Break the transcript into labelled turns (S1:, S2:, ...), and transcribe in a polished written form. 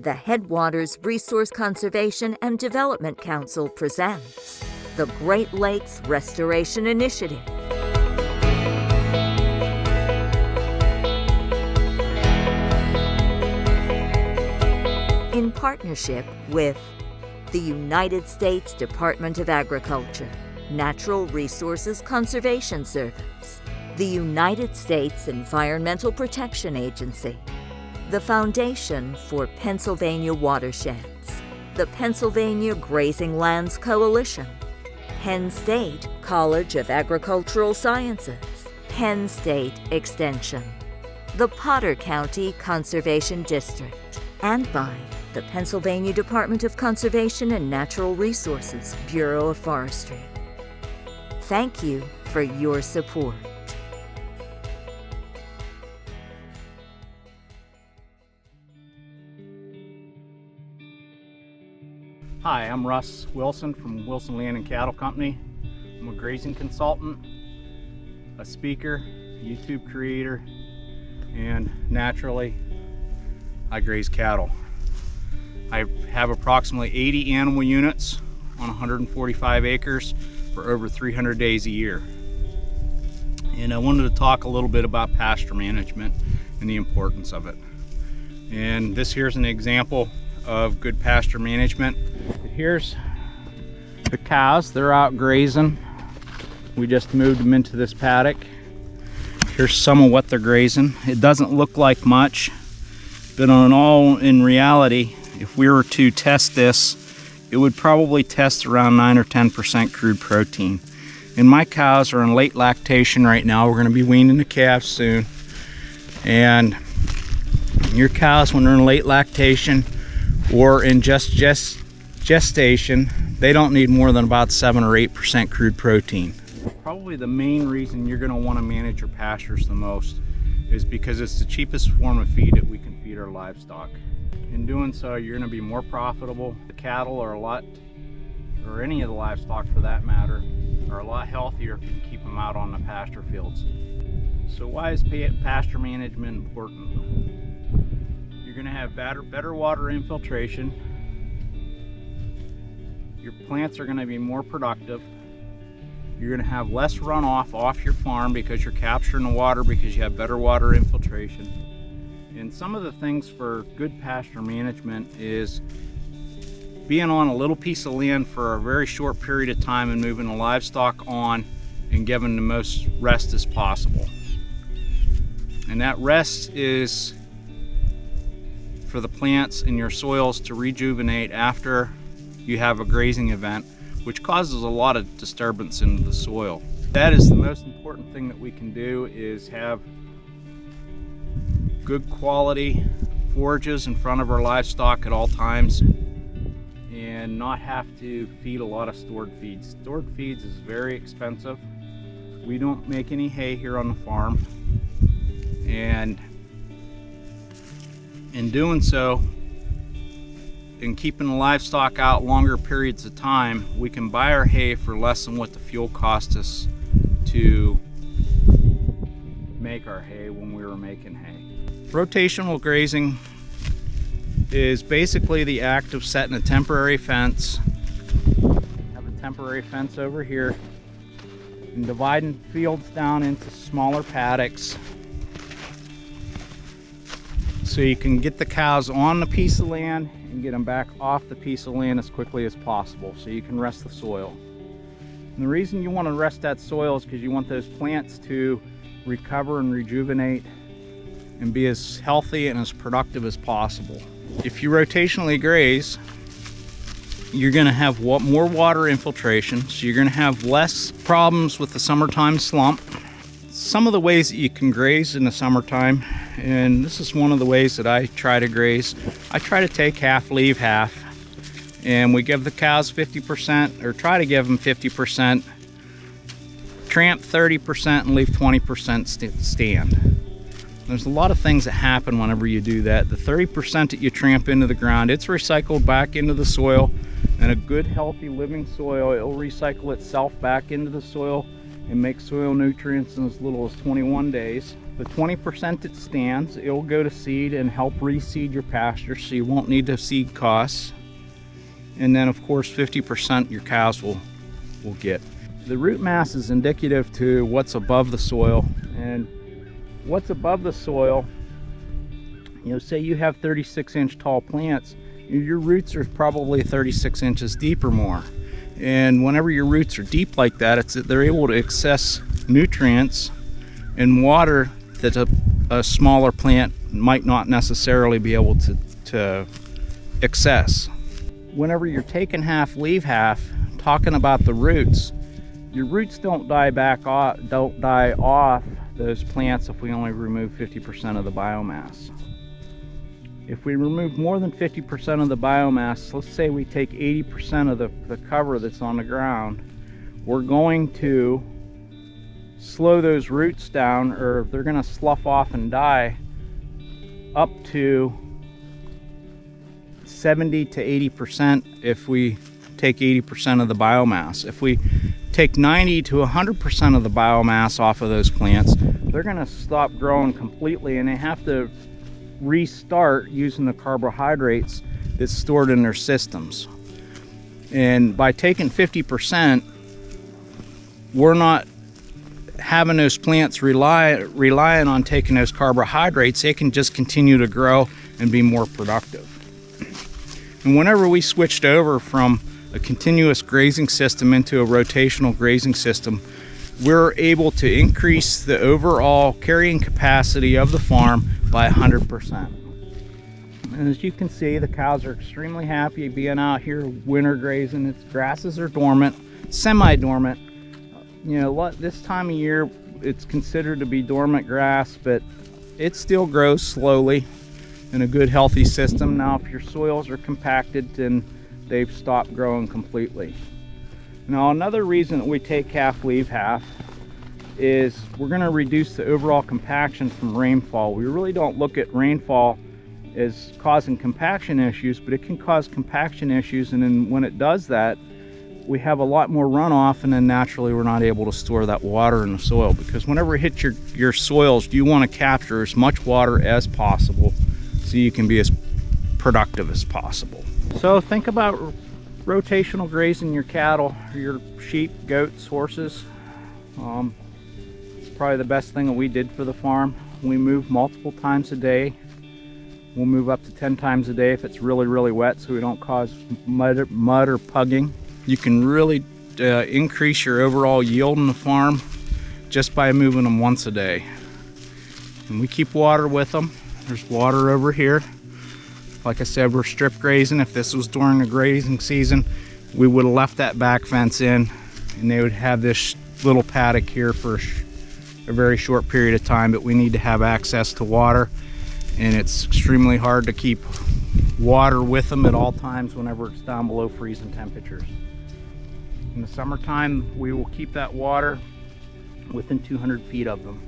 S1: the Headwaters Resource Conservation and Development Council presents the Great Lakes Restoration Initiative. In partnership with the United States Department of Agriculture, Natural Resources Conservation Service, the United States Environmental Protection Agency, the Foundation for Pennsylvania Watersheds, the Pennsylvania Grazing Lands Coalition, Penn State College of Agricultural Sciences, Penn State Extension, the Potter County Conservation District, and by the Pennsylvania Department of Conservation and Natural Resources, Bureau of Forestry. Thank you for your support.
S2: Hi, I'm Russ Wilson from Wilson Land and Cattle Company. I'm a grazing consultant, a speaker, YouTube creator, and naturally, I graze cattle. I have approximately 80 animal units on 145 acres for over 300 days a year. And I wanted to talk a little bit about pasture management and the importance of it. And this here's an example of good pasture management. Here's the cows, they're out grazing. We just moved them into this paddock. Here's some of what they're grazing. It doesn't look like much, but in reality, if we were to test this, it would probably test around 9 or 10% crude protein. And my cows are in late lactation right now. We're gonna be weaning the calves soon. And your cows, when they're in late lactation or in gestation, they don't need more than about 7 or 8% crude protein. Probably the main reason you're gonna wanna manage your pastures the most is because it's the cheapest form of feed that we can feed our livestock. In doing so, you're going to be more profitable. The cattle are or any of the livestock for that matter, are a lot healthier if you can keep them out on the pasture fields. So why is pasture management important? You're going to have better water infiltration. Your plants are going to be more productive. You're going to have less runoff off your farm because you're capturing the water because you have better water infiltration. And some of the things for good pasture management is being on a little piece of land for a very short period of time and moving the livestock on and giving the most rest as possible. And that rest is for the plants and your soils to rejuvenate after you have a grazing event, which causes a lot of disturbance into the soil. That is the most important thing that we can do, is have good quality forages in front of our livestock at all times and not have to feed a lot of stored feeds. Stored feeds is very expensive. We don't make any hay here on the farm, and in doing so, in keeping the livestock out longer periods of time, we can buy our hay for less than what the fuel cost us to make our hay when we were making hay. Rotational grazing is basically the act of setting a temporary fence. Have a temporary fence over here and dividing fields down into smaller paddocks so you can get the cows on the piece of land and get them back off the piece of land as quickly as possible so you can rest the soil. And the reason you want to rest that soil is because you want those plants to recover and rejuvenate and be as healthy and as productive as possible. If you rotationally graze, you're gonna have more water infiltration, so you're gonna have less problems with the summertime slump. Some of the ways that you can graze in the summertime, and this is one of the ways that I try to graze, I try to take half, leave half, and we give the cows 50%, or try to give them 50%, tramp 30% and leave 20% stand. There's a lot of things that happen whenever you do that. The 30% that you tramp into the ground, it's recycled back into the soil, and a good healthy living soil, it'll recycle itself back into the soil and make soil nutrients in as little as 21 days. The 20% that stands, it will go to seed and help reseed your pasture, so you won't need the seed costs. And then of course 50% your cows will get. The root mass is indicative to what's above the soil, and what's above the soil, you know, say you have 36-inch tall plants, your roots are probably 36 inches deep or more. And whenever your roots are deep like that, they're able to access nutrients and water that a smaller plant might not necessarily be able to access. Whenever you're taking half, leave half, talking about the roots, your roots don't die off those plants if we only remove 50% of the biomass. If we remove more than 50% of the biomass, let's say we take 80% of the cover that's on the ground, we're going to slow those roots down, or they're going to slough off and die up to 70 to 80% if we take 80% of the biomass. If we take 90 to 100% of the biomass off of those plants, they're going to stop growing completely, and they have to restart using the carbohydrates that's stored in their systems. And by taking 50%, we're not having those plants relying on taking those carbohydrates. They can just continue to grow and be more productive. And whenever we switched over from a continuous grazing system into a rotational grazing system, we're able to increase the overall carrying capacity of the farm by 100%. And as you can see, the cows are extremely happy being out here winter grazing. Its grasses are dormant, semi-dormant. You know, this time of year it's considered to be dormant grass, but it still grows slowly in a good healthy system. Now if your soils are compacted, then they've stopped growing completely. Now another reason that we take half, leave half is we're going to reduce the overall compaction from rainfall. We really don't look at rainfall as causing compaction issues, but it can cause compaction issues, and then when it does that, we have a lot more runoff, and then naturally we're not able to store that water in the soil, because whenever it hits your soils, you want to capture as much water as possible so you can be as productive as possible. So think about rotational grazing your cattle, your sheep, goats, horses. Probably the best thing that we did for the farm. We move multiple times a day. We'll move up to 10 times a day if it's really, really wet, so we don't cause mud or pugging. You can really increase your overall yield in the farm just by moving them once a day. And we keep water with them. There's water over here. Like I said, we're strip grazing. If this was during the grazing season, we would have left that back fence in, and they would have this little paddock here for a very short period of time, but we need to have access to water, and it's extremely hard to keep water with them at all times whenever it's down below freezing temperatures. In the summertime, we will keep that water within 200 feet of them.